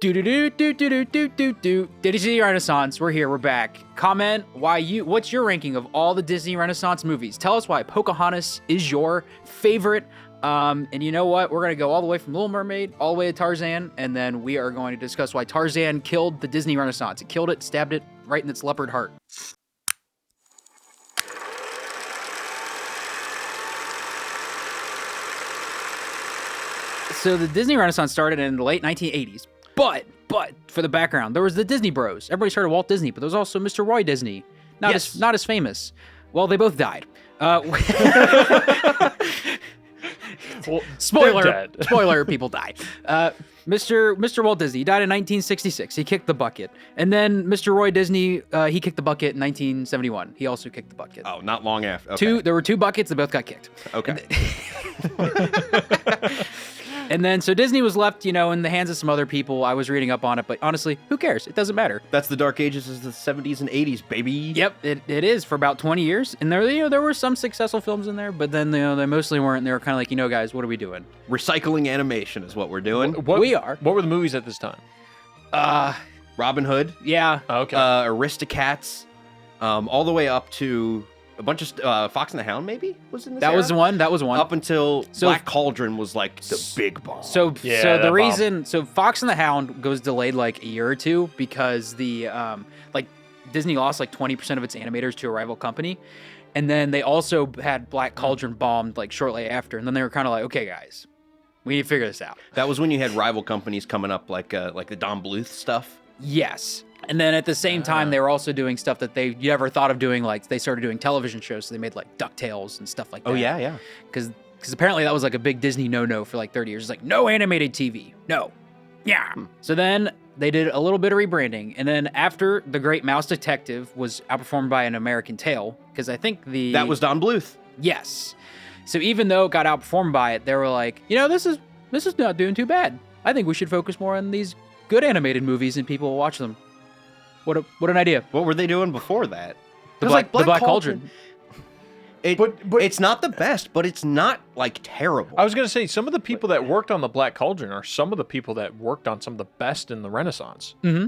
Disney Renaissance. We're here. We're back. Comment what's your ranking of all the Disney Renaissance movies? Tell us why Pocahontas is your favorite. And you know what? We're gonna go all the way from Little Mermaid all the way to Tarzan, and then we are going to discuss why Tarzan killed the Disney Renaissance. It killed it, stabbed it right in its leopard heart. So the Disney Renaissance started in the late 1980s. But for the background, there was the Disney Bros. Everybody started Walt Disney, but there was also Mr. Roy Disney, not as famous. Well, they both died. Well, spoiler, people died. Mr. Walt Disney died in 1966. He kicked the bucket. And then Mr. Roy Disney, he kicked the bucket in 1971. He also kicked the bucket. Oh, not long after. Okay. There were two buckets. They both got kicked. Okay. And then, so Disney was left, in the hands of some other people. I was reading up on it, but honestly, who cares? It doesn't matter. That's the dark ages of the 70s and 80s, baby. Yep, it is for about 20 years. And there were some successful films in there, but then, they mostly weren't. They were kind of like, guys, what are we doing? Recycling animation is what we're doing. We are. What were the movies at this time? Robin Hood. Yeah. Okay. Aristocats. All the way up to a bunch of Fox and the Hound, maybe, was in this era? That was one. Up until Black Cauldron was like the big bomb. So the reason, Fox and the Hound goes delayed like a year or two because the Disney lost like 20% of its animators to a rival company, and then they also had Black Cauldron bombed like shortly after, and then they were kind of like, okay, guys, we need to figure this out. That was when you had rival companies coming up like the Don Bluth stuff. Yes. And then at the same time, they were also doing stuff that they never thought of doing. Like they started doing television shows. So they made like DuckTales and stuff like that. Oh, yeah. Because apparently that was like a big Disney no-no for like 30 years. It's like, no animated TV. No. Yeah. So then they did a little bit of rebranding. And then after The Great Mouse Detective was outperformed by An American Tail, because I think That was Don Bluth. Yes. So even though it got outperformed by it, they were like, this is not doing too bad. I think we should focus more on these good animated movies and people will watch them. What an idea. What were they doing before that? The Black Cauldron. It's not the best, but it's not like terrible. I was going to say, some of the people that worked on the Black Cauldron are some of the people that worked on some of the best in the Renaissance. Mm-hmm.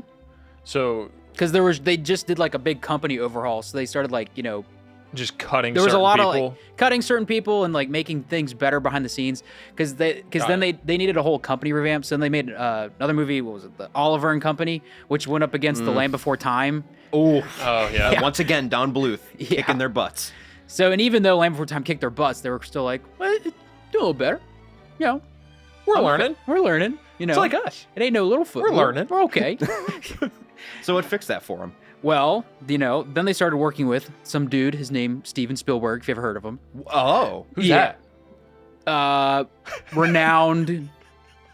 So, because they just did like a big company overhaul, so they started like just cutting. There was a lot people. of like cutting certain people and like making things better behind the scenes because they needed a whole company revamp. So then they made another movie. What was it? The Oliver and Company, which went up against The Land Before Time. Oh yeah. Yeah. Once again, Don Bluth kicking their butts. So and even though Land Before Time kicked their butts, they were still like, well, do a little better. We're learning. We're learning. It's like us. It ain't no little foot. We're learning. We're okay. So what fixed that for them? Well, then they started working with some dude, his name Steven Spielberg, if you ever heard of him. Oh. Who's that? Renowned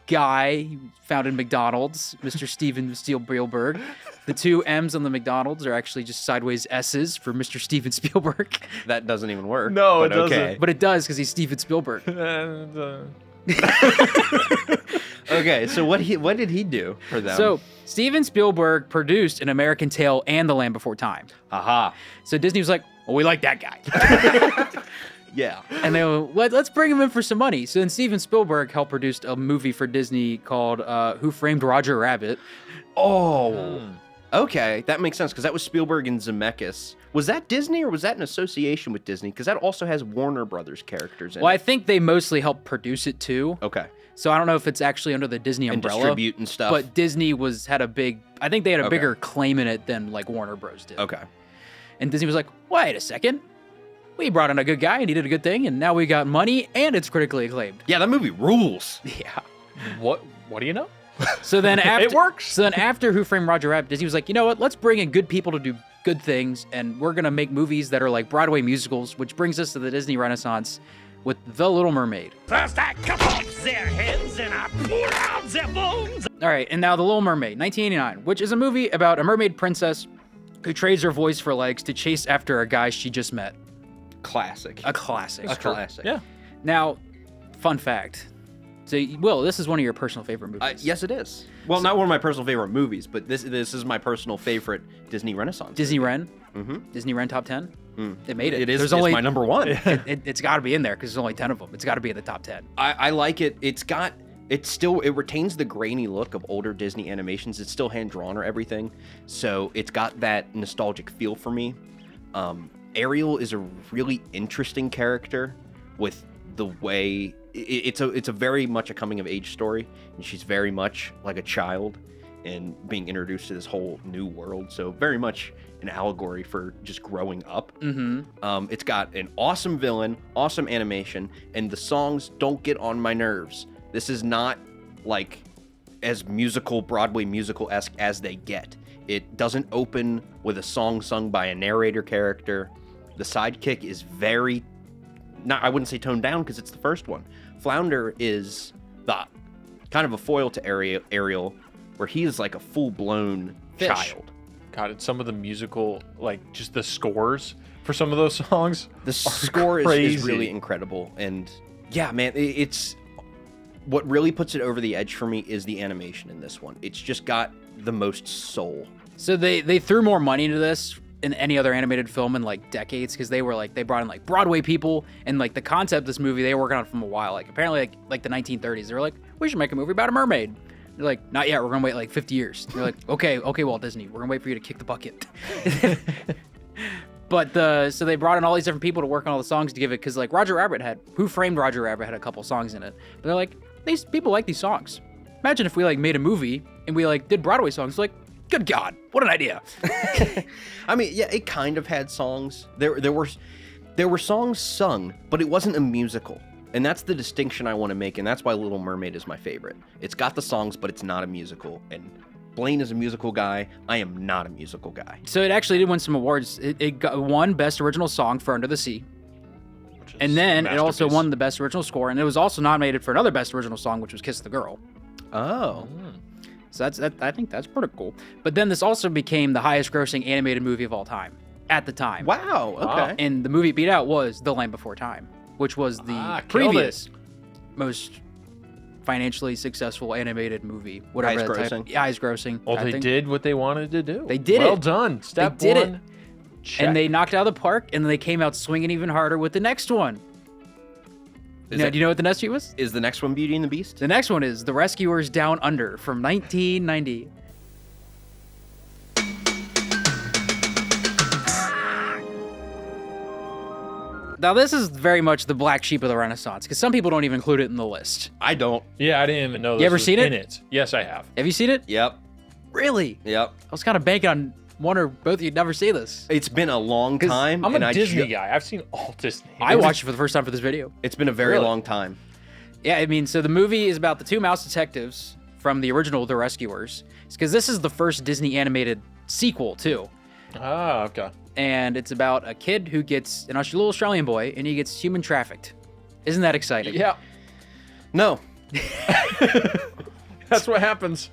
guy. He founded McDonald's, Mr. Steven Spielberg. The two M's on the McDonald's are actually just sideways S's for Mr. Steven Spielberg. That doesn't even work. No, but it doesn't. Okay. But it does because he's Steven Spielberg. Okay, so what did he do for them? So Steven Spielberg produced An American Tail and The Land Before Time. Aha. So Disney was like, well, we like that guy. Yeah. And they were, let's bring him in for some money. So then Steven Spielberg helped produce a movie for Disney called Who Framed Roger Rabbit. Oh. Okay, that makes sense because that was Spielberg and Zemeckis. Was that Disney or was that in association with Disney? Because that also has Warner Brothers characters in it. Well, I think they mostly helped produce it too. Okay. So I don't know if it's actually under the Disney umbrella. And distribute and stuff. But Disney I think they had a bigger claim in it than like Warner Bros. did. Okay. And Disney was like, wait a second. We brought in a good guy and he did a good thing and now we got money and it's critically acclaimed. Yeah, that movie rules. Yeah. What do you know? So then after it works. So then after Who Framed Roger Rabbit, Disney was like, you know what? Let's bring in good people to do good things, and we're gonna make movies that are like Broadway musicals, which brings us to the Disney Renaissance with The Little Mermaid. First I cut off their heads and I pull out their bones. All right, and now The Little Mermaid, 1989, which is a movie about a mermaid princess who trades her voice for legs to chase after a guy she just met. Classic. A classic. A classic. Yeah. Now, fun fact. So, Will, this is one of your personal favorite movies. Yes, it is. Well, not one of my personal favorite movies, but this is my personal favorite Disney Renaissance. Disney movie. Ren? Mm-hmm. Disney Ren top 10? It made it. It is. There's It's only, my number one. it's got to be in there because there's only 10 of them. It's got to be in the top 10. I like it. It's got it retains the grainy look of older Disney animations. It's still hand drawn or everything, so it's got that nostalgic feel for me. Ariel is a really interesting character with the way it's a very much a coming of age story, and she's very much like a child and being introduced to this whole new world. So very much an allegory for just growing up. It's got an awesome villain, awesome animation, and the songs don't get on my nerves. This is not like as musical, Broadway musical-esque as they get. It doesn't open with a song sung by a narrator character. The sidekick is very, I wouldn't say toned down because it's the first one. Flounder is the kind of a foil to Ariel, where he is like a full-blown child. God, and some of the musical, like just the scores for some of those songs. The score is really incredible. And yeah, man, it's what really puts it over the edge for me is the animation in this one. It's just got the most soul. So they threw more money into this than any other animated film in like decades, because they brought in like Broadway people, and like the concept of this movie they were working on it from a while. Like apparently like the 1930s, they were like, we should make a movie about a mermaid. They're like, not yet, we're gonna wait like 50 years. They're like, okay, Walt Disney, we're gonna wait for you to kick the bucket. But so they brought in all these different people to work on all the songs to give it, because like Who Framed Roger Rabbit had a couple songs in it. But they're like, these people like these songs. Imagine if we like made a movie and we like did Broadway songs. Like, good God, what an idea. I mean, yeah, it kind of had songs. There were songs sung, but it wasn't a musical. And that's the distinction I want to make, and that's why Little Mermaid is my favorite. It's got the songs, but it's not a musical. And Blaine is a musical guy. I am not a musical guy. So it actually did win some awards. It won Best Original Song for Under the Sea. And then it also won the Best Original Score, and it was also nominated for another Best Original Song, which was Kiss the Girl. Oh. So I think that's pretty cool. But then this also became the highest grossing animated movie of all time at the time. Wow, okay. And the movie it beat out was The Land Before Time, which was the previous most financially successful animated movie. Whatever highest that type. Highest grossing. Well, they did what they wanted to do. They did it. Well done. Step they did one. it. Check. And they knocked it out of the park, and then they came out swinging even harder with the next one. Do you know what the next one was? Is the next one Beauty and the Beast? The next one is The Rescuers Down Under from 1990. Now, this is very much the black sheep of the Renaissance, because some people don't even include it in the list. I don't. Yeah, I didn't even know this You ever was seen it? in it. Yes, I have. Have you seen it? Yep. Really? Yep. I was kind of banking on one or both of you'd never see this. It's been a long time. I'm and a I Disney guy. I've seen all Disney. I watched it for the first time for this video. It's been a very Really? long time. Yeah, I mean, so the movie is about the two mouse detectives from the original The Rescuers, because this is the first Disney animated sequel, too. Ah, okay. And it's about a kid who gets, an little Australian boy, and he gets human trafficked. Isn't that exciting? Yeah, No. that's what happens.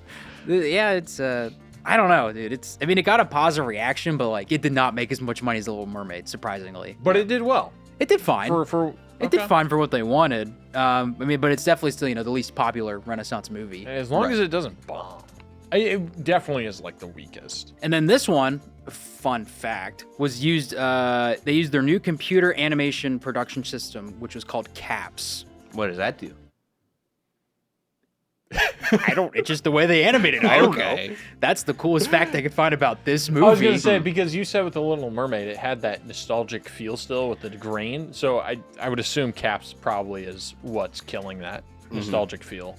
Yeah, it's, I don't know, dude. It got a positive reaction, but, like, it did not make as much money as The Little Mermaid, surprisingly. But it did well. It did fine. It did okay. fine for what they wanted. But it's definitely still, the least popular Renaissance movie. As long as it doesn't bomb. It definitely is like the weakest. And then this one, fun fact, was used, they used their new computer animation production system, which was called CAPS. What does that do? It's just the way they animated it. I don't Okay. know. That's the coolest fact I could find about this movie. I was going to say, because you said with The Little Mermaid, it had that nostalgic feel still with the grain. So I would assume Caps probably is what's killing that nostalgic feel.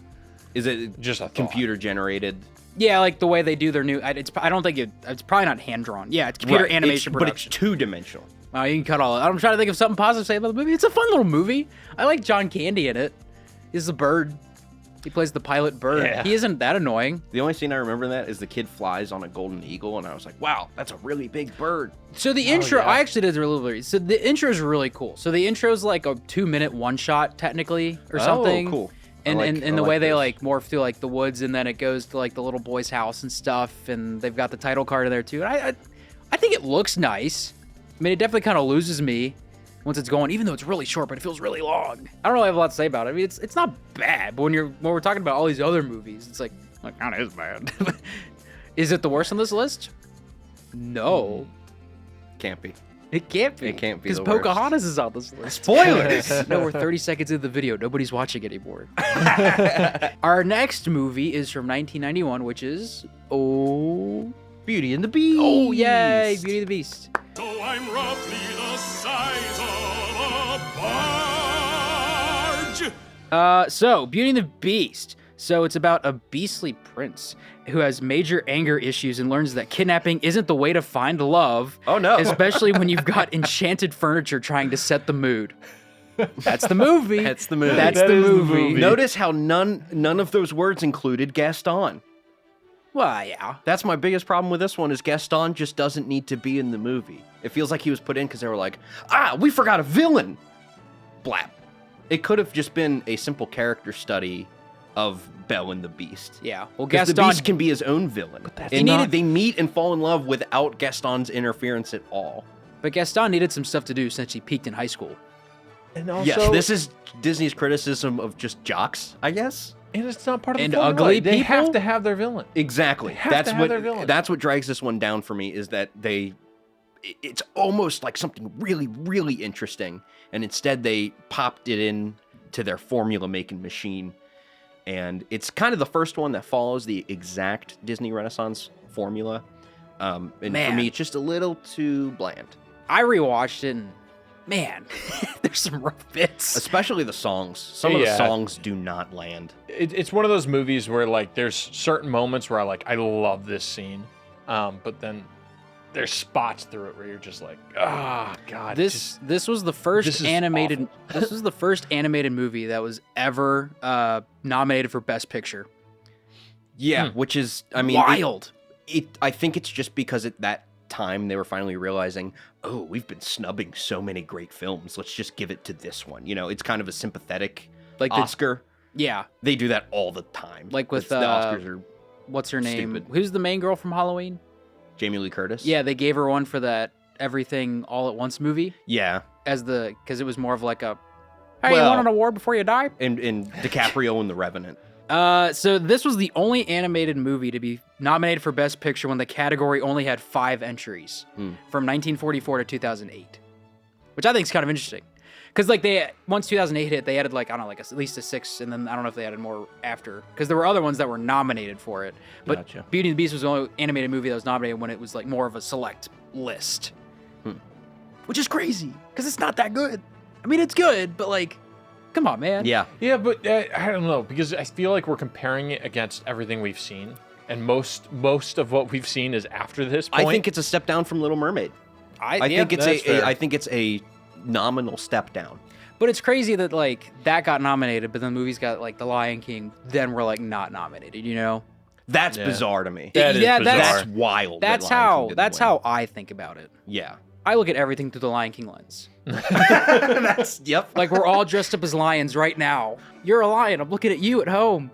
Is it Just a thought. computer generated? Yeah, like the way they do their new, I don't think it's probably not hand-drawn. Yeah, it's computer Right. animation But it's production. two-dimensional. Oh, you can cut all that. I'm trying to think of something positive to say about the movie. It's a fun little movie. I like John Candy in it. He's a bird. He plays the pilot bird. Yeah. He isn't that annoying. The only scene I remember in that is the kid flies on a golden eagle, and I was like, wow, that's a really big bird. So the intro, yeah. I actually did a little bit. So the intro is really cool. So the intro is like a 2-minute one-shot, technically, or something. Oh, cool. And I and the way they those. like morph through like the woods, and then it goes to like the little boy's house and stuff, and they've got the title card in there too. And I think it looks nice. I mean, it definitely kind of loses me once it's going, even though it's really short, but it feels really long. I don't really have a lot to say about it. I mean, it's not bad, but when we're talking about all these other movies, it's like kind of is bad. Is it the worst on this list? No. Can't be. It can't be. It can't be because the worst. Pocahontas is on this list. Spoilers. No, we're 30 seconds into the video. Nobody's watching anymore. Our next movie is from 1991, which is Beauty and the Beast. oh yay, Beauty and the Beast. So I'm roughly the size of a barge. So Beauty and the Beast. So it's about a beastly prince who has major anger issues and learns that kidnapping isn't the way to find love. Oh, no. Especially when you've got enchanted furniture trying to set the mood. That's the movie. That's the movie. That's That the is the movie. movie. Notice how none of those words included Gaston. Well, yeah. That's my biggest problem with this one is Gaston just doesn't need to be in the movie. It feels like he was put in because they were like, we forgot a villain. Blap. It could have just been a simple character study of Belle and the Beast. Yeah. Well, Because the Gaston Beast can be his own villain. that's And not- they meet and fall in love without Gaston's interference at all. But Gaston needed some stuff to do since he peaked in high school. And also, Yes, this is Disney's criticism of just jocks, I guess. and it's not part of And the formula. ugly They have people? to have their villain. Exactly. They have That's to have what their villain. that's what drags this one down for me is that it's almost like something really, really interesting, and instead they popped it in to their formula making machine. And it's kind of the first one that follows the exact Disney Renaissance formula. And Man. for me, it's just a little too bland. I rewatched it and man, there's some rough bits. Especially the songs. Some of the Yeah. songs do not land. It's one of those movies where like there's certain moments where I love this scene, but then there's spots through it where you're just like, God. This was the first this is animated this was the first animated movie that was ever nominated for Best Picture. Yeah, which is, I mean, Wild. I think it's just because at that time they were finally realizing, oh, we've been snubbing so many great films. Let's just give it to this one. You know, it's kind of a sympathetic Like the- Oscar. Yeah. They do that all the time. Like with, the Oscars are What's her name? Stupid. Who's the main girl from Halloween? Jamie Lee Curtis. Yeah, they gave her one for that Everything All at Once movie Yeah. because it was more of like a hey, Well- you want an award before you die? And DiCaprio in The Revenant. So this was the only animated movie to be nominated for Best Picture when the category only had 5 entries from 1944 to 2008, which I think is kind of interesting. Because like once 2008 hit, they added like I don't know, like at least a 6, and then I don't know if they added more after. Because there were other ones that were nominated for it, but Gotcha. Beauty and the Beast was the only animated movie that was nominated when it was like more of a select list, which is crazy because it's not that good. I mean, it's good, but like, come on, man. Yeah. Yeah, but I don't know because I feel like we're comparing it against everything we've seen, and most of what we've seen is after this point. I think it's a step down from Little Mermaid. I think it's a nominal step down. But it's crazy that like that got nominated, but then movies got like The Lion King, then were like not nominated. You know? That's Yeah. bizarre to me. That is Yeah, bizarre. That's wild. That's that Lion King how didn't win. I think about it. Yeah. I look at everything through the Lion King lens. Yep. Like we're all dressed up as lions right now. You're a lion. I'm looking at you at home,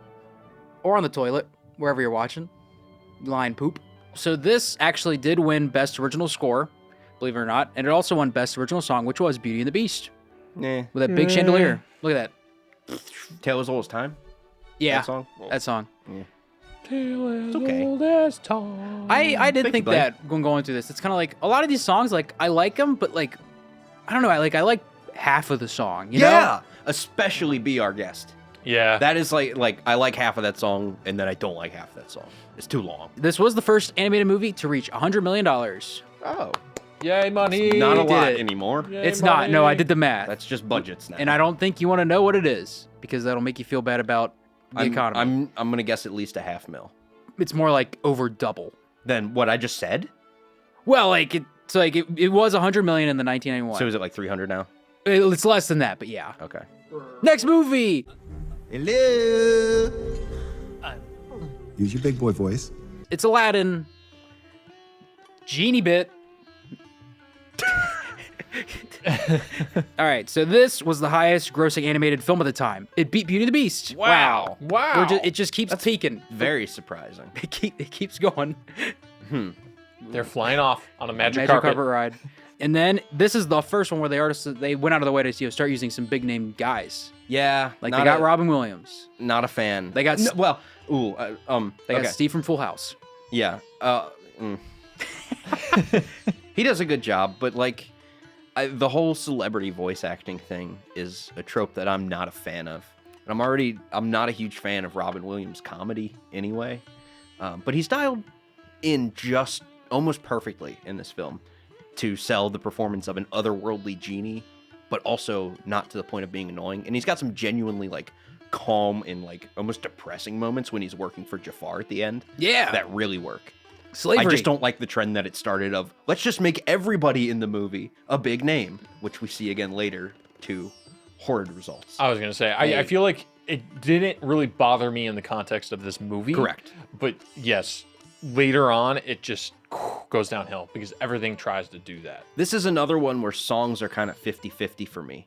or on the toilet, wherever you're watching. Lion poop. So this actually did win Best Original Score, believe it or not, and it also won Best Original Song, which was Beauty and the Beast Nah. with that big chandelier. Look at that. Tale as old as time. Yeah, That song. that song. It's okay. I did Thank think you, Blaine. that when going through this, it's kind of like a lot of these songs. Like I like them, but like I don't know. I like half of the song. You know? Yeah. Especially Be Our Guest. Yeah. That is like I like half of that song and then I don't like half of that song. It's too long. This was the first animated movie to reach $100 million. Oh. Yay, money. Not a did lot it. anymore. Yay, It's not. No, I money. did the math. That's just budgets now. And I don't think you want to know what it is because that'll make you feel bad about the economy. I'm gonna guess at least a $500,000. It's more like over double. Then what I just said? Well, like it was $100 million in the 1991. So is it like 300 now? It's less than that, but yeah. Okay. Next movie. Hello. Use your big boy voice. It's Aladdin. Genie bit. All right, so this was the highest grossing animated film at the time. It beat Beauty and the Beast. Wow. It just keeps peaking. Very surprising. It keeps going. They're flying off on a magic, Magic carpet. ride. And then this is the first one where they went out of the way to start using some big name guys. Yeah. Like not they got a- Robin Williams. Not a fan. They got No, s- well. Ooh. They got okay. Steve from Full House. Yeah. He does a good job, but like, The whole celebrity voice acting thing is a trope that I'm not a fan of. And I'm not a huge fan of Robin Williams' comedy anyway. But he's dialed in just almost perfectly in this film to sell the performance of an otherworldly genie, but also not to the point of being annoying. And he's got some genuinely like calm and like almost depressing moments when he's working for Jafar at the end. Yeah. That really work. Slavery. I just don't like the trend that it started of, let's just make everybody in the movie a big name, which we see again later to horrid results. I was going to say, I feel like it didn't really bother me in the context of this movie. Correct. But yes, later on, it just goes downhill because everything tries to do that. This is another one where songs are kind of 50-50 for me.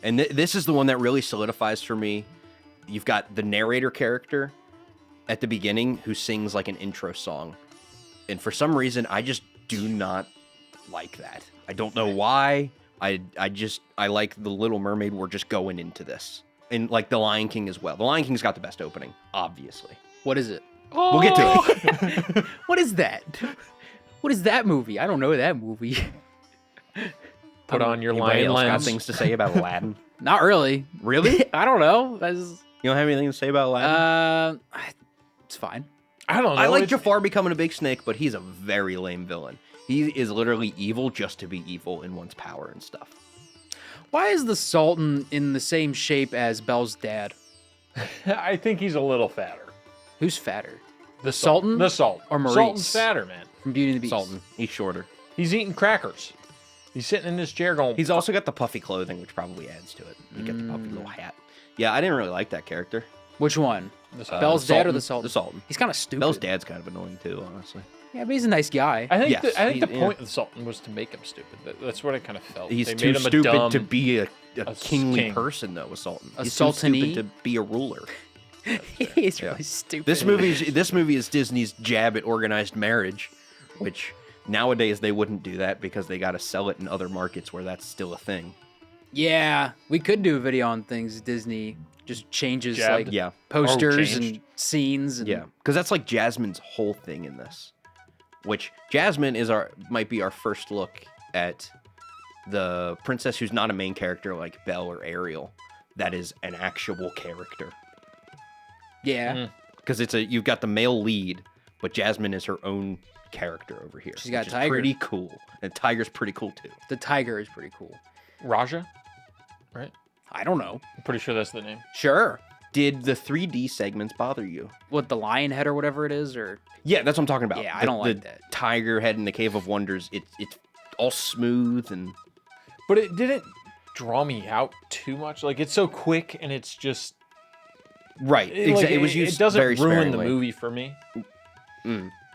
And this is the one that really solidifies for me. You've got the narrator character at the beginning who sings like an intro song. And for some reason, I just do not like that. I don't know why. I like the Little Mermaid. We're just going into this. And like the Lion King as well. The Lion King's got the best opening, obviously. What is it? We'll get to it. What is that? What is that movie? I don't know that movie. Put on your Anybody lion else got lens. things to say about Aladdin? Not really. Really? I don't know. You don't have anything to say about Aladdin? It's fine. I don't know. I like it's- Jafar becoming a big snake, but he's a very lame villain. He is literally evil just to be evil and wants power and stuff. Why is the Sultan in the same shape as Belle's dad? I think he's a little fatter. Who's fatter? The Sultan? The Sultan. Or Maurice? Sultan's fatter, man. From Beauty and the Beast. Sultan. He's shorter. He's eating crackers. He's sitting in this chair going... He's also got the puffy clothing, which probably adds to it. You get the puffy little hat. Yeah, I didn't really like that character. Which one? The Sultan. Belle's dad or the Sultan? The Sultan. He's kind of stupid. Belle's dad's kind of annoying too, honestly. Yeah, but he's a nice guy. I think Yes, the, I think the yeah. point of the Sultan was to make him stupid. That's what I kind of felt. He's They too made him a stupid dumb, to be a kingly king. person, though, a sultan. A He's sultan-y? too stupid to be a ruler. He's really stupid. This movie is Disney's jab at organized marriage, which nowadays they wouldn't do that because they got to sell it in other markets where that's still a thing. Yeah, we could do a video on things Disney just changes, Jabbed. like Yeah, posters changed. and scenes. And yeah, because that's like Jasmine's whole thing in this. Which Jasmine might be our first look at the princess who's not a main character like Belle or Ariel. That is an actual character. Yeah. Because you've got the male lead, but Jasmine is her own character over here. She's got which is Tiger. pretty cool. And Tiger's pretty cool too. The tiger is pretty cool. Raja, right? I don't know. I'm pretty sure that's the name. Sure. Did the 3D segments bother you? What, the lion head or whatever it is? Or Yeah, that's what I'm talking about. Yeah, I don't like the that. Tiger head in the Cave of Wonders. It's all smooth and But it didn't draw me out too much. Like, it's so quick and it's just... right. It was used It doesn't very ruin the sparingly. movie for me.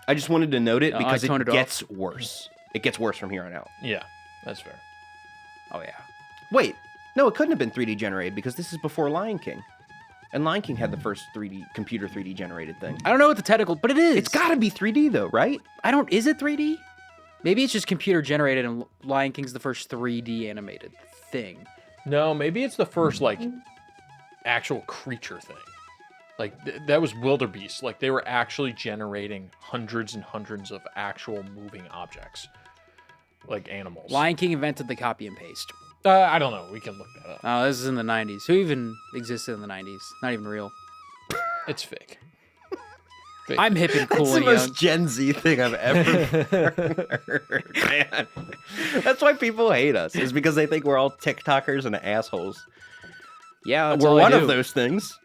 I just wanted to note it I because toned it it off. gets worse. It gets worse from here on out. Yeah, that's fair. oh yeah. Wait, no, it couldn't have been 3D generated because this is before Lion King. And Lion King had the first computer 3D generated thing. I don't know what the technical, but it is. It's got to be 3D though, right? Is it 3D? Maybe it's just computer generated and Lion King's the first 3D animated thing. No, maybe it's the first, like, actual creature thing. Like, that was Wildebeest. Like, they were actually generating hundreds and hundreds of actual moving objects. Like animals. Lion King invented the copy and paste. I don't know. We can look that up. Oh, this is in the 90s. Who even existed in the 90s? Not even real. It's fake. I'm hip and cool That's the and young. most Gen Z thing I've ever heard, man. That's why people hate us, is because they think we're all TikTokers and assholes. Yeah, that's We're all I one do. of those things.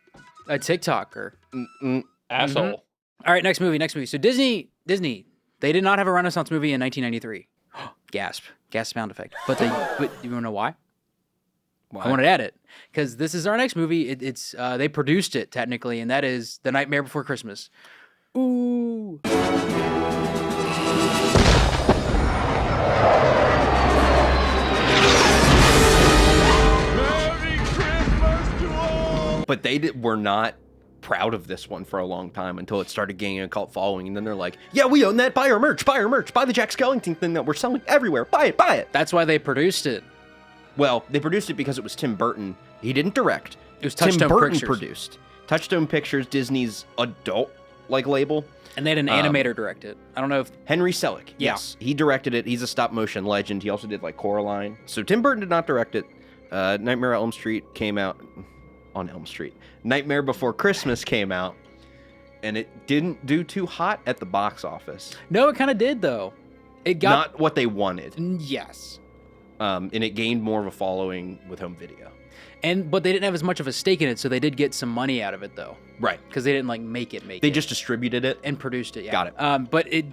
A TikToker. Asshole. All right, next movie. So Disney, they did not have a Renaissance movie in 1993. Gasp sound effect. But you want to know why? I wanted to add it because this is our next movie. They produced it technically, and that is The Nightmare Before Christmas. Ooh. But they were not proud of this one for a long time until it started gaining a cult following. And then they're like, yeah, we own that. Buy our merch. Buy our merch. Buy the Jack Skellington thing that we're selling everywhere. Buy it. Buy it. That's why they produced it. Well, they produced it because it was Tim Burton. He didn't direct. It was Tim Touchstone Burton Pictures. produced. Touchstone Pictures, Disney's adult label. And they had an animator direct it. I don't know if Henry Selick. Yeah. Yes, he directed it. He's a stop motion legend. He also did like Coraline. So Tim Burton did not direct it. Nightmare on Elm Street came out on Elm Street. Nightmare Before Christmas came out, and it didn't do too hot at the box office. no, it kind of did though. It got Not what they wanted. yes. And it gained more of a following with home video. But they didn't have as much of a stake in it, so they did get some money out of it though. Right. Because they didn't like make it. They just distributed it. and produced it. Yeah. Got it. But it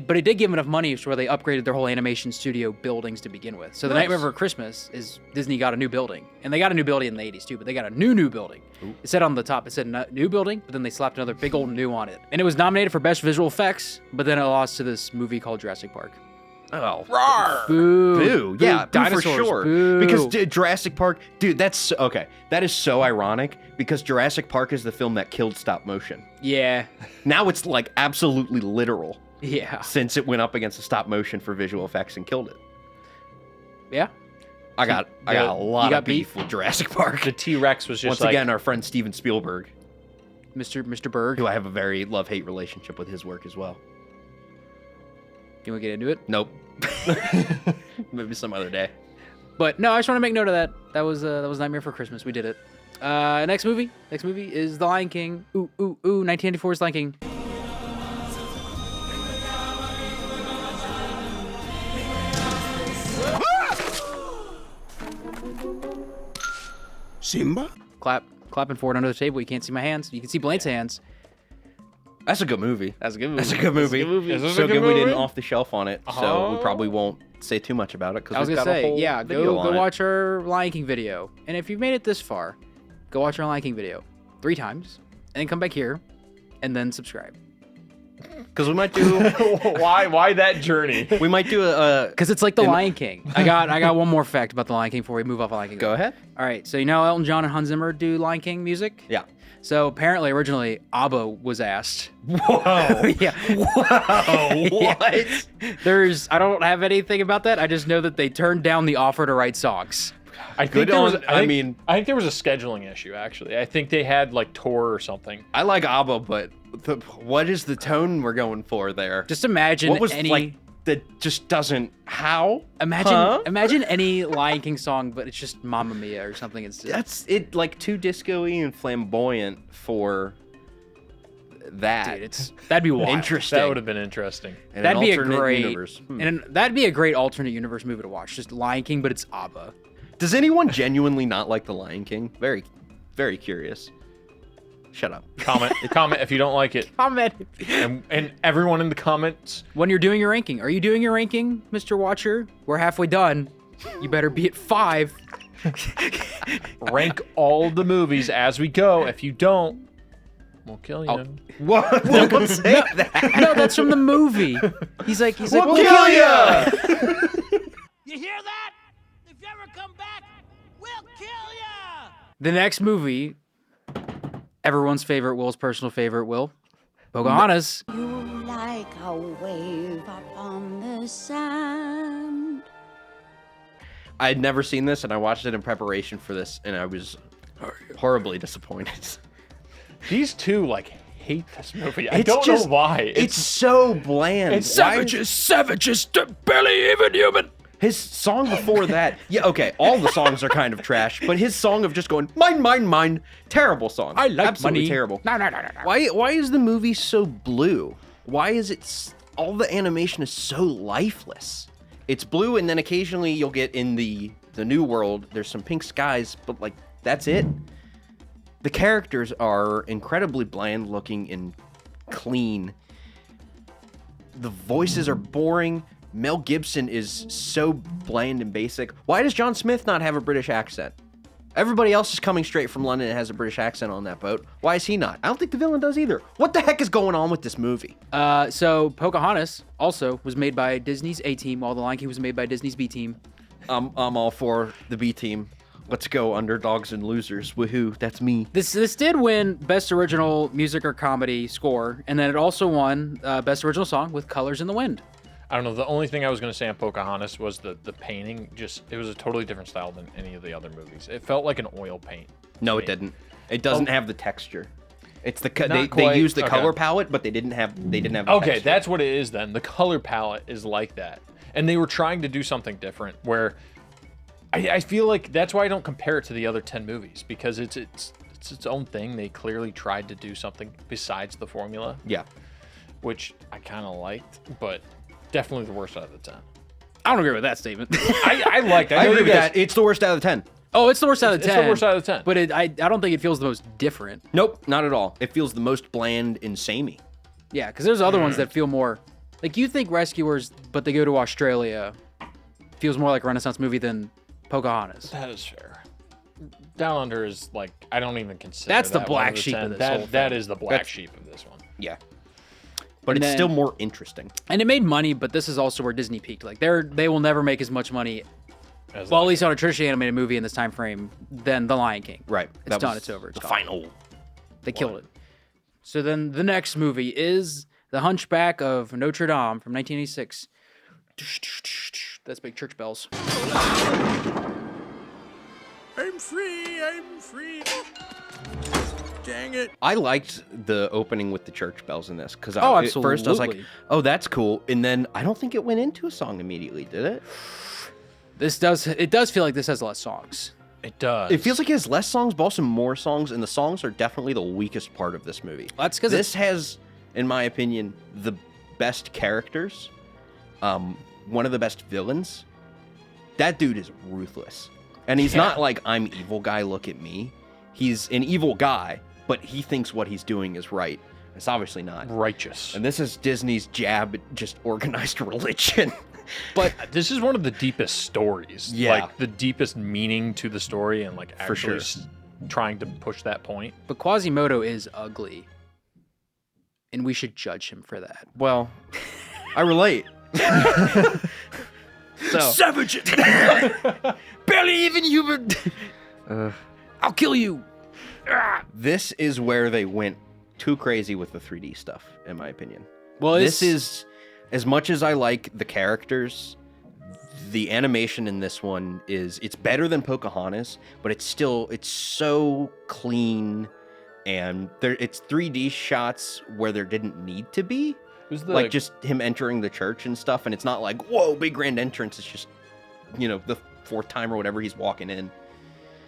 did give them enough money to where they upgraded their whole animation studio buildings to begin with. So the Nice. Nightmare Before Christmas is Disney got a new building, and they got a new building in the '80s too. But they got a new building. It said on the top, it said new building, but then they slapped another big old new on it, and it was nominated for best visual effects, but then it lost to this movie called Jurassic Park. Oh. Boo. Boo. Yeah, boo for dinosaurs. sure. Boo. Because Jurassic Park, dude, that's okay. That is so ironic because Jurassic Park is the film that killed stop motion. Yeah. Now it's like absolutely literal Yeah. since it went up against the stop motion for visual effects and killed it. Yeah. I got a lot got of beef with Jurassic Park. The T-Rex was just Once like, again, our friend Steven Spielberg, Mr. Berg. who I have a very love-hate relationship with his work as well. You want to get into it? Nope. Maybe some other day. But no, I just want to make note of that. That was Nightmare for Christmas. We did it. Next movie is The Lion King. Ooh, 1994's Lion King. Simba? Clapping forward under the table. You can't see my hands. You can see Blaine's hands. That's a good movie. That's a good movie. That's a good movie. Is this So a good good we didn't movie? off the shelf on it, so we probably won't say too much about it because I was we've gonna got a say, whole yeah, video go on it. watch our Lion King video. And if you've made it this far, go watch our Lion King video 3 times, and then come back here, and then subscribe. Because we might do why that journey? we might do a Because it's like the Lion King. I got one more fact about the Lion King before we move off of Lion King. go ahead. All right, so you know Elton John and Hans Zimmer do Lion King music? Yeah. So apparently, originally, ABBA was asked. Whoa. Yeah. Whoa. What? I don't have anything about that. I just know that they turned down the offer to write songs. I think Good there was. on- I I mean- think there was a scheduling issue. Actually, I think they had like tour or something. I like ABBA, but what is the tone we're going for there? Just imagine what was any like that just doesn't how? imagine any Lion King song, but it's just Mamma Mia or something. It's That's it, like too disco-y and flamboyant for that. dude, that'd be wild. Interesting. That would have been interesting. In an That'd be a alternate great universe. and that'd be a great alternate universe movie to watch. Just Lion King, but it's ABBA. Does anyone genuinely not like The Lion King? Very, very curious. Shut up. Comment if you don't like it, Comment and everyone in the comments. when you're doing your ranking. Are you doing your ranking, Mr. Watcher? We're halfway done. You better be at 5. Rank all the movies as we go. If you don't, we'll kill you. What? Don't say that. No, that's from the movie. He's like, We'll kill ya! You hear that? If you ever come back, we'll kill ya! The next movie, everyone's favorite, Will's personal favorite, Will, Pocahontas. You like a wave upon the sand. I had never seen this, and I watched it in preparation for this, and I was horribly disappointed. These two like hate this movie. I don't know why. It's so bland. It's Why- savages, barely even human. His song before that, yeah, okay, all the songs are kind of trash, but his song of just going, mine, mine, mine, terrible song. I like Absolutely money. terrible. No. Why is the movie so blue? Why is it, all the animation is so lifeless? It's blue, and then occasionally you'll get in the new world, there's some pink skies, but like, that's it. The characters are incredibly bland looking and clean. The voices are boring. Mel Gibson is so bland and basic. Why does John Smith not have a British accent? Everybody else is coming straight from London and has a British accent on that boat. Why is he not? I don't think the villain does either. What the heck is going on with this movie? So Pocahontas also was made by Disney's A Team, while The Lion King was made by Disney's B Team. I'm all for the B team. Let's go, underdogs and losers. Woohoo, that's me. This did win Best Original Music or Comedy Score, and then it also won Best Original Song with Colors in the Wind. I don't know. The only thing I was going to say on Pocahontas was the painting. It was a totally different style than any of the other movies. It felt like an oil paint. No, to it me. didn't. It doesn't have the texture. It's the Not they quite. used the Okay. color palette, but they didn't have the Okay, text. that's what it is then. The color palette is like that. And they were trying to do something different where I feel like that's why I don't compare it to the other 10 movies, because it's its own thing. They clearly tried to do something besides the formula, Yeah. which I kind of liked, but definitely the worst out of the 10. I don't agree with that statement. I liked it. I know agree you with guys- that. It's the worst out of the 10. Oh, it's the worst out of the 10. It's the worst out of the 10. But I don't think it feels the most different. Nope, not at all. It feels the most bland and samey. Yeah, because there's other ones that feel more like you think Rescuers, but they go to Australia, feels more like a Renaissance movie than Pocahontas. That is fair. Down Under is like, I don't even consider That's the that black one of the sheep of 10. this That whole That thing. is the black That's- sheep of this one. Yeah. But And it's then- still more interesting. And it made money, but this is also where Disney peaked. Like they will never make as much money, As well, at like- least on a traditionally animated movie in this time frame, than The Lion King. Right. It's That done. was It's over. It's the gone. final. They killed it. So then the next movie is The Hunchback of Notre Dame from 1986. That's big church bells. I'm free, I'm free. Dang it. I liked the opening with the church bells in this because Oh, at first I was like, absolutely. "Oh, that's cool," and then I don't think it went into a song immediately, did it? It does feel like this has less songs. It does. It feels like it has less songs, but also more songs, and the songs are definitely the weakest part of this movie. That's because This has, in my opinion, the best characters, one of the best villains. That dude is ruthless, and he's not like I'm evil guy. Look at me. He's an evil guy, but he thinks what he's doing is right. It's obviously not. righteous. And this is Disney's jab at just organized religion. But this is one of the deepest stories. Yeah. Like the deepest meaning to the story and like For actually sure. trying to push that point. But Quasimodo is ugly, and we should judge him for that. Well, I relate. So Savage! Barely even human. I'll kill you. this is where they went too crazy with the 3D stuff, in my opinion. Well, This is, as much as I like the characters, the animation in this one it's better than Pocahontas, but it's so clean, and it's 3D shots where there didn't need to be. Who's the Like just him entering the church and stuff, and it's not like, whoa, big grand entrance. It's just, the fourth time or whatever he's walking in.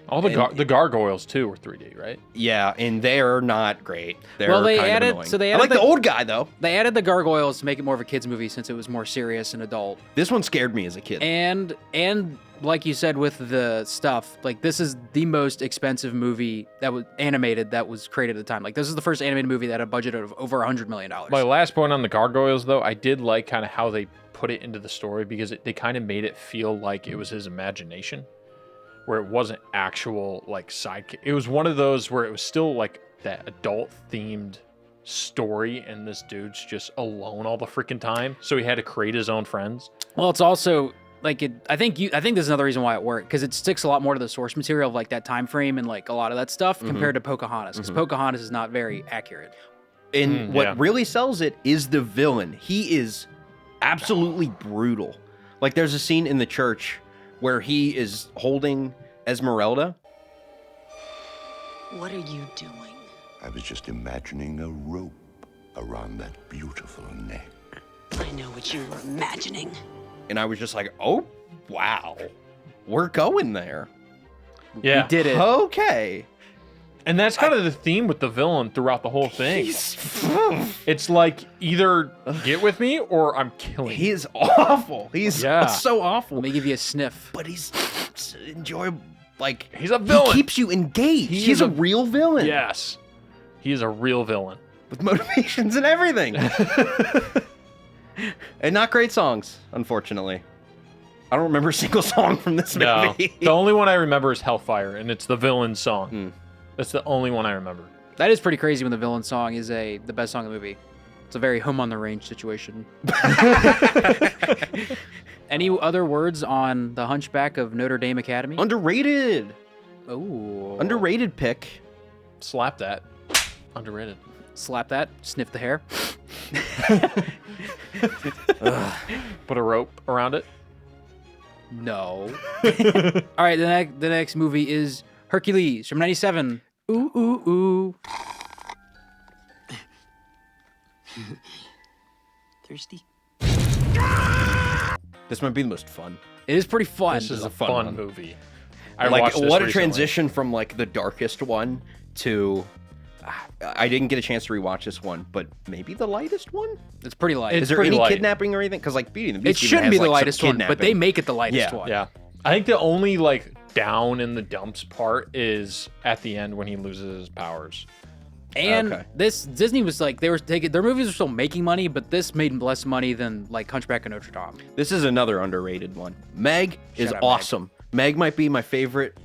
all the gargoyles too were 3D, right? Yeah, and they're not great. They're Well, they kind of added- annoying. so they I added like the the- old guy though. They added the gargoyles to make it more of a kids movie since it was more serious and adult. This one scared me as a kid. And like you said with the stuff, like this is the most expensive movie that was animated that was created at the time. Like this is the first animated movie that had a budget of over $100 million. My last point on the gargoyles though, I did like kind of how they put it into the story because they kind of made it feel like it was his imagination, where it wasn't actual like sidekick. It was one of those where it was still like that adult themed story, and this dude's just alone all the freaking time, so he had to create his own friends. Well, it's also like I think this is another reason why it worked, because it sticks a lot more to the source material of like that time frame and like a lot of that stuff compared to Pocahontas, because Pocahontas is not very accurate. And what yeah. really sells it is the villain. He is absolutely brutal. Like there's a scene in the church where he is holding Esmeralda. What are you doing? I was just imagining a rope around that beautiful neck. I know what you were imagining. And I was just like, oh, wow. We're going there. Yeah, He did it. Okay. and that's kind of the theme with the villain throughout the whole thing. He's, It's like either get with me or I'm killing he you. is awful. He's Yeah. so awful. Let me give you a sniff. But he's enjoyable. Like, He's a villain. He keeps you engaged. He He's is a a- real villain. Yes, he is a real villain. With motivations and everything. And not great songs, unfortunately. I don't remember a single song from this No, movie. the only one I remember is Hellfire, and it's the villain song. Hmm. That's the only one I remember. That is pretty crazy when the villain song is the best song in the movie. It's a very home on the range situation. Any other words on the Hunchback of Notre Dame Academy? Underrated. Oh, Underrated pick. Slap that. Underrated. Slap that. Sniff the hair. Put a rope around it. No. All right, the next movie is Hercules from '97. Ooh ooh ooh. Thirsty? This might be the most fun. It is pretty fun. This is a fun fun one. movie. I Like, watched this what a recently. transition from like the darkest one to. I didn't get a chance to rewatch this one, but maybe the lightest one. It's pretty light. It's Is there pretty any light. kidnapping or anything? Because like Beauty and the It Beast even shouldn't has, be the like, some lightest one, but they kidnapping. make it the lightest Yeah. one. Yeah. I think the only like down in the dumps part is at the end when he loses his powers. And Okay. this Disney was like they were taking their movies were still making money, but this made less money than like Hunchback of Notre Dame. This is another underrated one. Meg is Shout out Meg. awesome. Meg might be my favorite,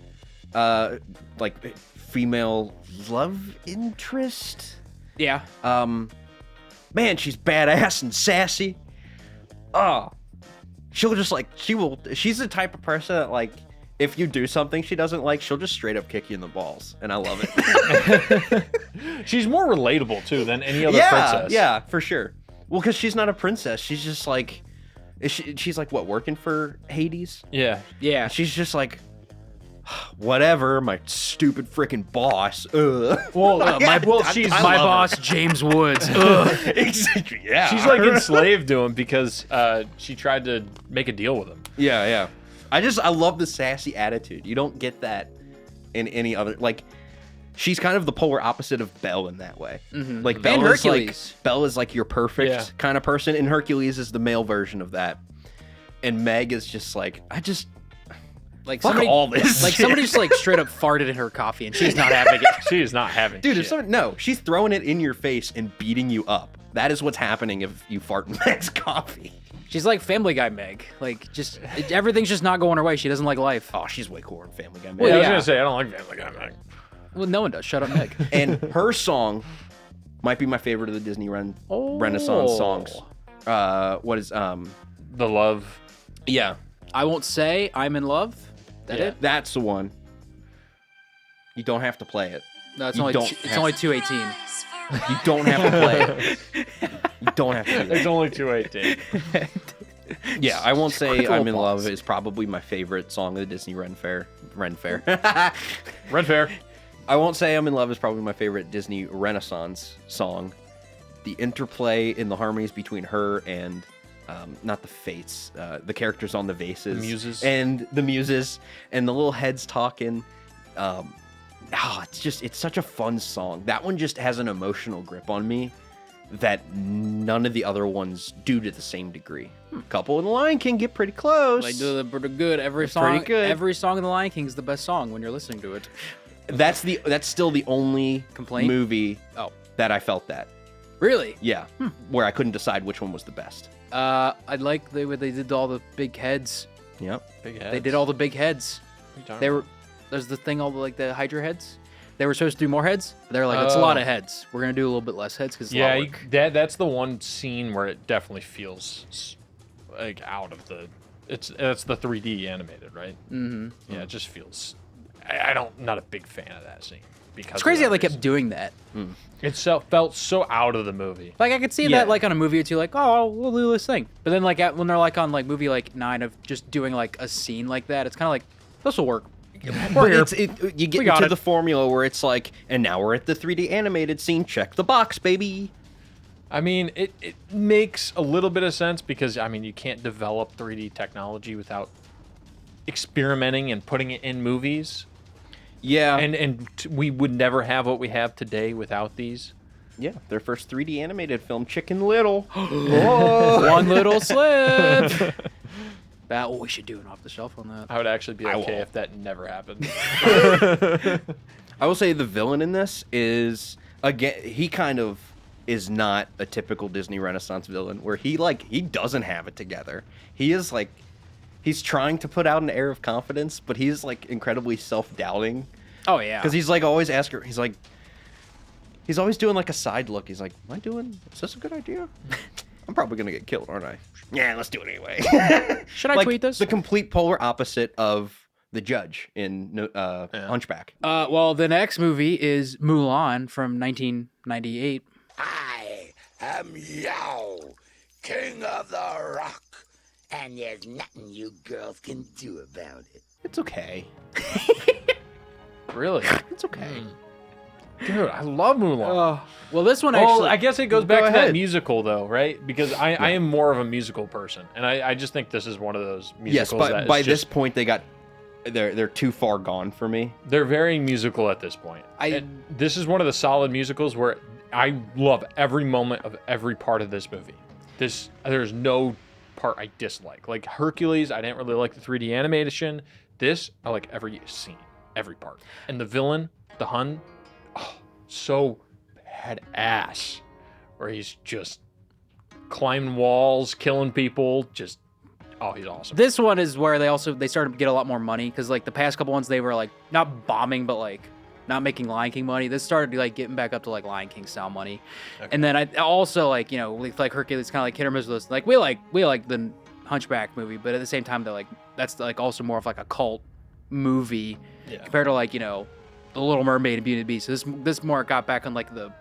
like female love interest. Yeah. Man, she's badass and sassy. Oh, she'll just like she's the type of person that like if you do something she doesn't like, she'll just straight up kick you in the balls, and I love it. She's more relatable too than any other yeah, princess. yeah, for sure. Well, because she's not a princess, she's just like, she's like what, working for Hades? Yeah. Yeah. She's just like, whatever, my stupid freaking boss. Ugh. Well, she's I My love her. boss, James Woods. Ugh. Yeah, she's like enslaved to him because she tried to make a deal with him. yeah, yeah. I love the sassy attitude. You don't get that in any other, like, she's kind of the polar opposite of Belle in that way. Like And Belle is like Hercules. Belle is like your perfect Yeah. kind of person, and Hercules is the male version of that. And Meg is just like, Like fuck somebody, all this. like shit. somebody just like straight up farted in her coffee, and she's not having it. She is not having Dude, shit. if someone, no, she's throwing it in your face and beating you up. That is what's happening if you fart in Meg's coffee. She's like Family Guy Meg. Like just everything's just not going her way. She doesn't like life. Oh, she's way cooler than Family Guy. Yeah, Man. I was yeah. gonna say I don't like Family Guy, man. Well, no one does. Shut up, Meg. And her song might be my favorite of the Disney Renaissance songs. What is The love. Yeah, I won't say I'm in love. That Yeah. it? that's the one. You don't have to play it. No, it's You only don't it's have- only 218. You don't have to play it. You don't have to do that. It's only 218. Yeah, I won't say Quick I'm little in pause. love is probably my favorite song of the Disney Ren Fair. Red Fair. I won't say I'm in love is probably my favorite Disney Renaissance song. The interplay in the harmonies between her and not the Fates, the characters on the vases, Muses. and the muses, and the little heads talking. It's such a fun song. That one just has an emotional grip on me that none of the other ones do to the same degree. A couple in the Lion King get pretty close. They do it pretty good. Every It's song, pretty good. every song in The Lion King is the best song when you're listening to it. That's still the only Complaint? movie Oh, that I felt that. really? Yeah, where I couldn't decide which one was the best. I like they did all the big heads. Yep. Big heads. They did all the big heads. What are you talking They were about? there's the thing all the like the Hydra heads. They were supposed to do more heads. They're like, it's a lot Oh. of heads. We're gonna do a little bit less heads because Yeah, that's the one scene where it definitely feels like out of the. It's the 3D animated, right? Mm-hmm. Yeah, it just feels. I don't not a big fan of that scene because It's crazy of how they that kept reason. doing that. It felt so out of the movie. Like I could see Yeah. that like on a movie or two, like oh we'll do this thing. But then like when they're like on like movie like 9 of just doing like a scene like that, it's kind of like this will work. Well, here. you get We got into it. the formula where it's like, and now we're at the 3D animated scene. Check the box, baby. I mean, it makes a little bit of sense because I mean you can't develop 3D technology without experimenting and putting it in movies, Yeah, and we would never have what we have today without these. yeah. Their first 3D animated film, Chicken Little. One little slip. That we should do an off the shelf on that. I would actually be I okay won't. if that never happened. I will say the villain in this is again he kind of is not a typical Disney Renaissance villain where he doesn't have it together. He is like he's trying to put out an air of confidence, but he's like incredibly self-doubting Oh yeah. because he's like always asking. He's like he's always doing like a side look. He's like, is this a good idea? I'm probably gonna get killed, aren't I? Yeah, let's do it anyway. Should I Like, tweet this? The complete polar opposite of the judge in Hunchback. Well, the next movie is Mulan from 1998. I am Yao, king of the rock, and there's nothing you girls can do about it. It's okay. Really? It's okay. Dude, I love Mulan. Well, this one Well, actually. I guess it goes back Go to that ahead. musical, though, right? Because I am more of a musical person, and I just think this is one of those Yes, musicals but that by is this just, point they're too far gone for me. they're very musical at this point. And this is one of the solid musicals where I love every moment of every part of this movie. There's no part I dislike. Like Hercules, I didn't really like the 3D animation. This, I like every scene, every part. And the villain, the Hun, so badass. Where he's just climbing walls, killing people, just, he's awesome. This one is where they started to get a lot more money because like the past couple ones they were like not bombing but like not making Lion King money. This started like getting back up to like Lion King style money. Okay. And then I also like like Hercules kind of like hit or miss with this. Like we like the Hunchback movie, but at the same time they're like that's like also more of like a cult movie compared to like the Little Mermaid and Beauty and the Beast. So this more got back on like the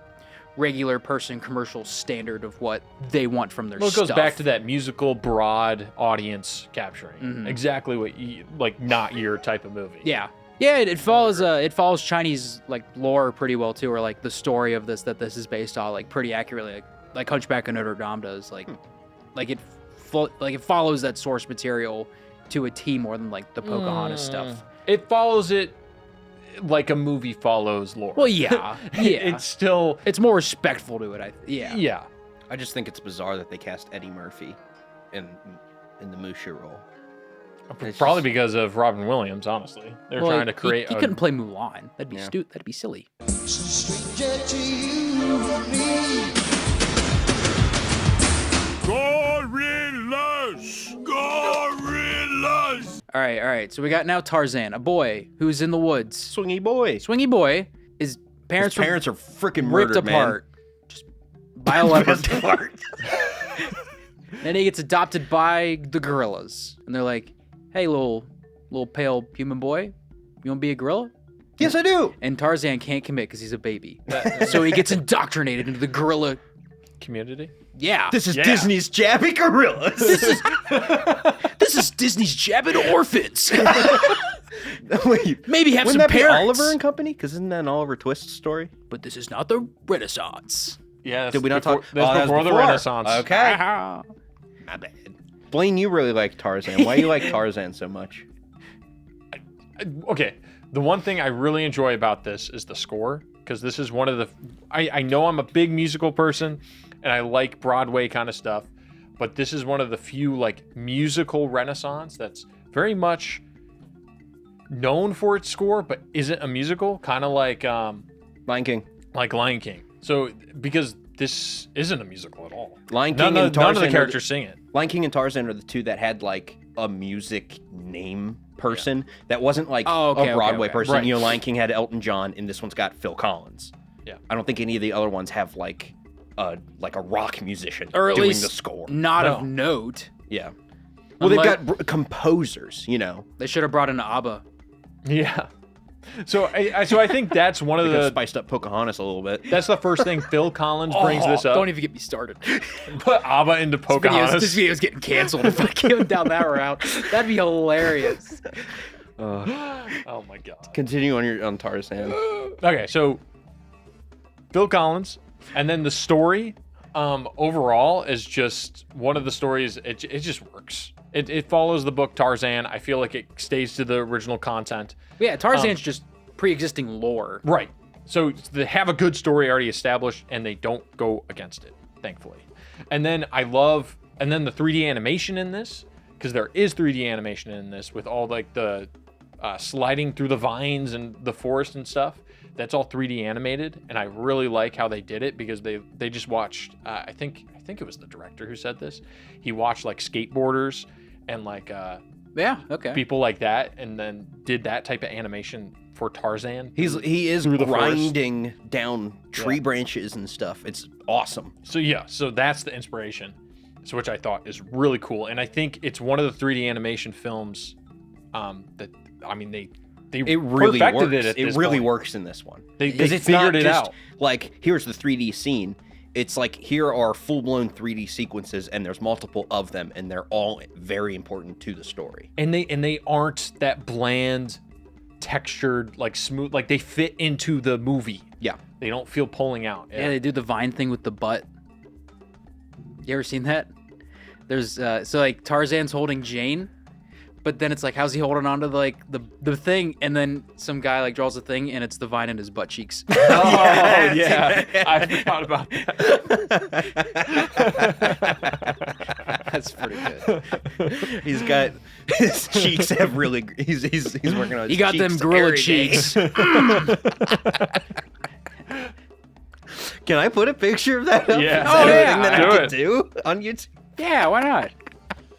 regular person commercial standard of what they want from their Well, it stuff. goes back to that musical broad audience capturing. Exactly what you like, not your type of movie. Yeah, it follows Chinese like lore pretty well too, or like the story of this is based on like pretty accurately, like Hunchback of Notre Dame does. Like it follows that source material to a T more than like the Pocahontas stuff. It follows it like a movie follows lore. Well, yeah. It's more respectful to it. Yeah. I just think it's bizarre that they cast Eddie Murphy in the Mushu role. It's Probably just- because of Robin Williams, honestly. They're trying to create He couldn't play Mulan. That'd be stupid. That'd be silly. All right. So we got now Tarzan, a boy who's in the woods. Swingy boy. Swingy boy. His parents His parents are freaking were ripped murdered, apart. Just by a leopard. apart. Then he gets adopted by the gorillas, and they're like, "Hey, little pale human boy, you want to be a gorilla?" Yes, I do. And Tarzan can't commit because he's a baby, so he gets indoctrinated into the gorilla. Community. Yeah, This is Disney's Jabby Gorillas. this is Disney's jabbing orphans. Wait, Maybe have wouldn't some that be parents. Oliver and Company? Because isn't that an Oliver Twist story? But this is not the Renaissance. Yeah. Did we not talk? That's Oh, that was before the Renaissance. Okay. My bad. Blaine, you really like Tarzan. Why do you like Tarzan so much? Okay. The one thing I really enjoy about this is the score, because this is one of the. I know I'm a big musical person, and I like Broadway kind of stuff, but this is one of the few like musical renaissance that's very much known for its score, but isn't a musical, kind of like Lion King. Like Lion King. So because this isn't a musical at all. Lion King None and of Tarzan the are characters sing it. Lion King and Tarzan are the two that had like a music name person that wasn't like a Broadway person. Right. You know, Lion King had Elton John, and this one's got Phil Collins. Yeah. I don't think any of the other ones have like a rock musician Or at doing least the score. not No. of note. Yeah. Well, Unlike- they've got composers, you know. They should have brought in ABBA. Yeah. So I think that's one of They could have the. spiced up Pocahontas a little bit. That's the first thing Phil Collins brings this up. Don't even get me started. Put ABBA into Pocahontas. This video's getting canceled if I came down that route. That'd be hilarious. Oh my god. Continue on Tarzan. Okay, so Phil Collins, and then the story overall is just one of the stories. It just works. It follows the book Tarzan. I feel like it stays to the original content. Yeah, Tarzan's just pre-existing lore. Right. So they have a good story already established, and they don't go against it, thankfully. And then and then the 3D animation in this, because there is 3D animation in this with all like the sliding through the vines and the forest and stuff. That's all 3D animated, and I really like how they did it because they just watched. I think it was the director who said this. He watched like skateboarders and like Yeah, okay. people like that, and then did that type of animation for Tarzan. He is Through the grinding down tree branches and stuff. It's awesome. So that's the inspiration. So which I thought is really cool, and I think it's one of the 3D animation films that they It really perfected works. it. At It this really point. works in this one. They Because it's not figured it just out. like here's the 3D scene. It's like here are full-blown 3D sequences, and there's multiple of them, and they're all very important to the story. And they aren't that bland textured, like smooth, like they fit into the movie. Yeah. They don't feel pulling out. Yeah, they do the Vine thing with the butt. You ever seen that? There's so like Tarzan's holding Jane, but then it's like, how's he holding on to the thing? And then some guy like draws a thing, and it's the vine in his butt cheeks. Oh yeah, I forgot about that. That's pretty good. He's got his cheeks have really. He's working on. His He got them cheeks gorilla every day. cheeks. Can I put a picture of that up? Yeah. Is that Oh, a yeah. thing that Do I it. can do on YouTube? Yeah, why not?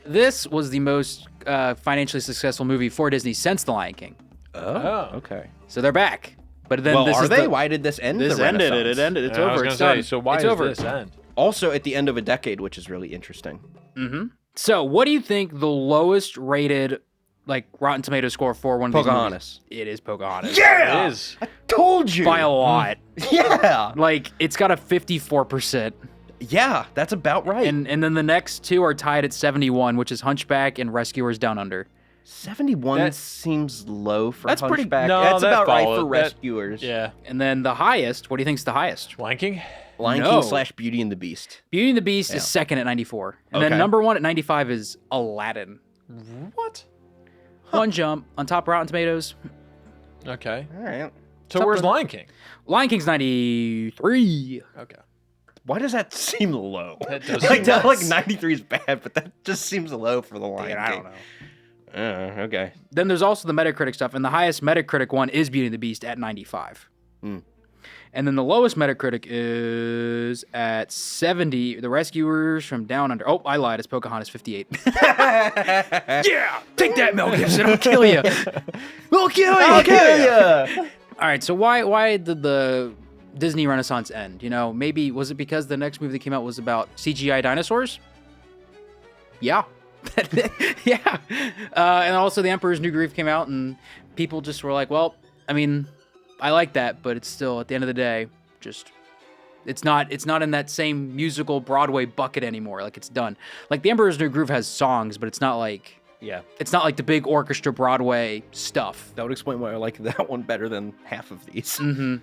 This was the most financially successful movie for Disney since The Lion King. Oh. Okay. So they're back. But then Well, this are is they? the, Why did this end? This the ended it. Renaissance? It ended. It's Yeah, I was over. gonna It's say, done. so why it's is over. this end? Also, at the end of a decade, which is really interesting. Mm-hmm. So, what do you think the lowest rated, like Rotten Tomato score for one of these Pocahontas. movies? It is Pocahontas. Yeah, It is. told you. By a lot. Yeah, Like it's got a 54%. yeah, that's about right. And then the next two are tied at 71, which is Hunchback and Rescuers Down Under. 71 That- seems low for That's pretty- Hunchback. No, that's that about right follow- for that- Rescuers. Yeah. And then the highest, what do you think's the highest? Lion King? Lion No. King / Beauty and the Beast. Beauty and the Beast Yeah. is second at 94. And then Okay. number one at 95 is Aladdin. What? One jump on top of Rotten Tomatoes. Okay. All right. So where's Lion King? Lion King's 93. Okay. Why does that seem low? That does like seem that, nuts. like 93 is bad, but that just seems low for the Lion Dude, King. I don't know. Okay. Then there's also the Metacritic stuff, and the highest Metacritic one is Beauty and the Beast at 95. Mm. And then the lowest Metacritic is at 70. The Rescuers from Down Under. Oh, I lied. It's Pocahontas 58. Yeah, take that, Mel Gibson. I'll kill you. We'll kill you. I'll kill you. All right. So why did the Disney Renaissance end? You know, maybe was it because the next movie that came out was about CGI dinosaurs? Yeah. Yeah. And also The Emperor's New Groove came out, and people just were like, well, I mean, I like that, but it's still, at the end of the day, just it's not in that same musical Broadway bucket anymore. Like, it's done. Like The Emperor's New Groove has songs, but it's not like the big orchestra Broadway stuff. That would explain why I like that one better than half of these. Mm-hmm.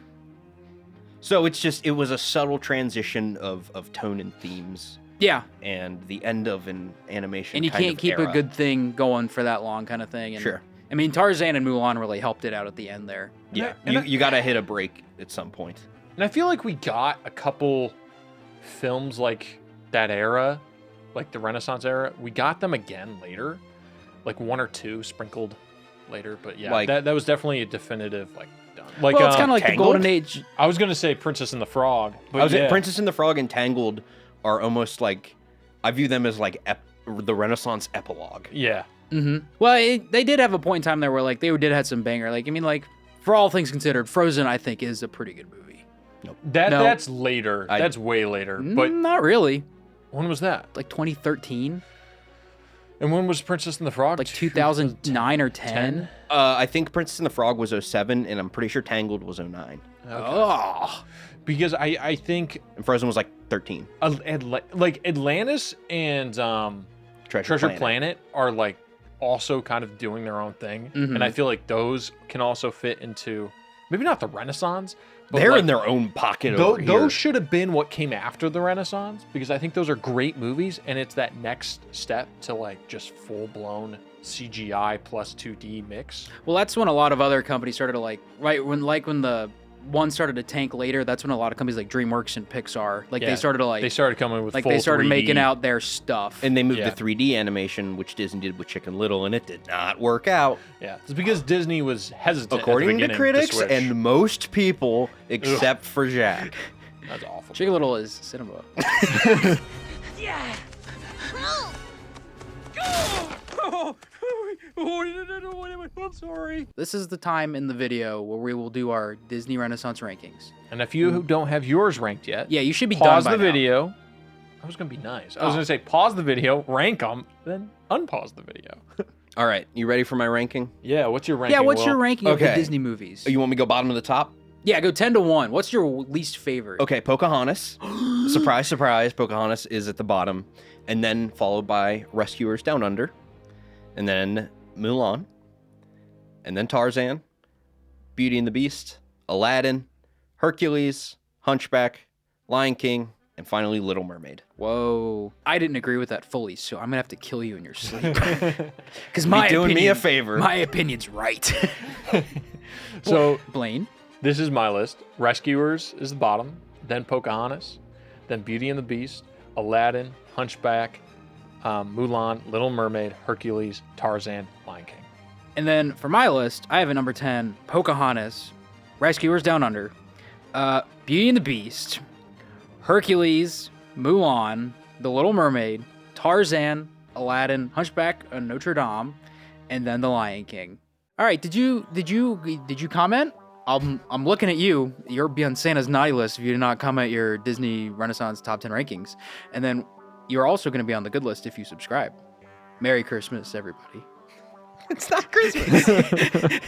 So it was a subtle transition of tone and themes, Yeah. and the end of an animation. And you kind can't of keep era. a good thing going for that long, kind of thing. And, Sure. I mean, Tarzan and Mulan really helped it out at the end there. Yeah, And you got to hit a break at some point. And I feel like we got a couple films like that era, like the Renaissance era. We got them again later, like one or two sprinkled later. But yeah, Like- that was definitely a definitive like done. Like Well, it's kind of like Tangled? the golden age. I was gonna say Princess and the Frog, but I was yeah. Princess and the Frog and Tangled are almost like, I view them as like the Renaissance epilogue. Yeah, Mm-hmm. Well, they did have a point in time there where like they did have some banger. Like, I mean, like for all things considered, Frozen I think is a pretty good movie. No. that's later. I- That's way later. But Not really. when was that? Like 2013, And when was Princess and the Frog? like 2009 or 10. I think Princess and the Frog was 07, and I'm pretty sure Tangled was 09. Oh, Because I think And Frozen was like 13. like Atlantis and Treasure Planet are like also kind of doing their own thing, Mhm. and I feel like those can also fit into maybe not the Renaissance. But They're like, in their own pocket over here. those should have been what came after the Renaissance, because I think those are great movies, and it's that next step to like just full blown CGI plus 2D mix. well, that's when a lot of other companies started to like when the one started to tank later. That's when a lot of companies like DreamWorks and Pixar Yeah, they started to like They started coming with like full they started 3D. making out their stuff. And they moved Yeah. to 3D animation, which Disney did with Chicken Little, and it did not work out. Yeah, it's because Disney was hesitant. According at the to beginning critics switch. and most people, except for Jack. That's awful. Chicken Little is cinema. Yeah. I'm sorry. This is the time in the video where we will do our Disney Renaissance rankings. And if you don't have yours ranked yet, Yeah, you should be pause done the by now. video. I was gonna be nice. I was Oh. gonna say pause the video, rank them, then unpause the video. All right, you ready for my ranking? Yeah, what's your ranking? Yeah, what's your Will? ranking of the Okay. Disney movies? You want me to go bottom to the top? Yeah, go 10 to 1. What's your least favorite? Okay, Pocahontas. Surprise, surprise. Pocahontas is at the bottom. And then followed by Rescuers Down Under. And then Mulan. And then Tarzan. Beauty and the Beast, Aladdin, Hercules, Hunchback, Lion King, and finally Little Mermaid. Whoa. I didn't agree with that fully, so I'm going to have to kill you in your sleep. Because doing me a favor. My opinion's right. So Blaine? this is my list. Rescuers is the bottom, then Pocahontas, then Beauty and the Beast, Aladdin, Hunchback, Mulan, Little Mermaid, Hercules, Tarzan, Lion King. And then for my list, I have at number 10, Pocahontas, Rescuers Down Under, Beauty and the Beast, Hercules, Mulan, The Little Mermaid, Tarzan, Aladdin, Hunchback of Notre Dame, and then The Lion King. All right, did you comment? I'm looking at you. You'll be on Santa's naughty list if you did not comment your Disney Renaissance top 10 rankings. And then you're also going to be on the good list if you subscribe. Merry Christmas, everybody. It's not Christmas.